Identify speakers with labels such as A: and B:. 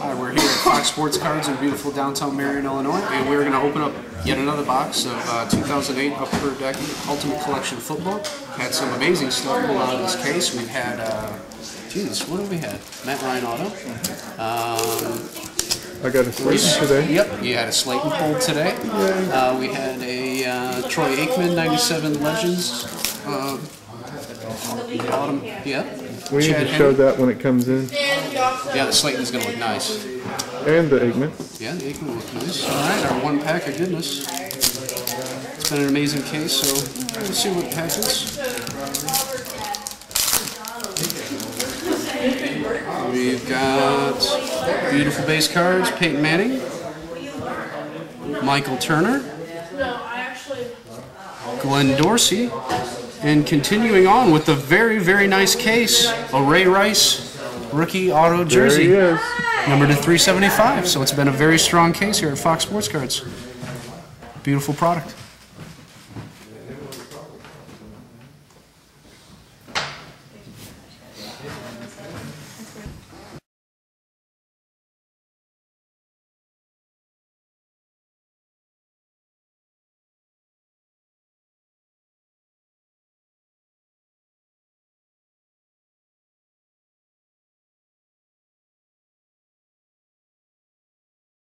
A: Hi, we're here at Fox Sports Cards in beautiful downtown Marion, Illinois, and we're going to open up yet another box of 2008 Upper Deck Ultimate Collection Football. Had some amazing stuff pulled out of this case. We've had, what have we had? Marion auto.
B: I got a Slayton today.
A: Yep, you had a Slayton pulled today. We had a Troy Aikman 97 Legends. Autumn, yeah.
B: We need to show that when it comes in.
A: Yeah, the Slayton's going to look nice.
B: And the Aikman.
A: Yeah, the Aikman will look nice. Alright, our one pack of goodness. It's been an amazing case, so let's see what happens. We've got beautiful base cards, Peyton Manning, Michael Turner, Glenn Dorsey, and continuing on with the very, very nice case, a Ray Rice rookie auto jersey,
B: there he is.
A: number to 375. So it's been a very strong case here at Fox Sports Cards. Beautiful product.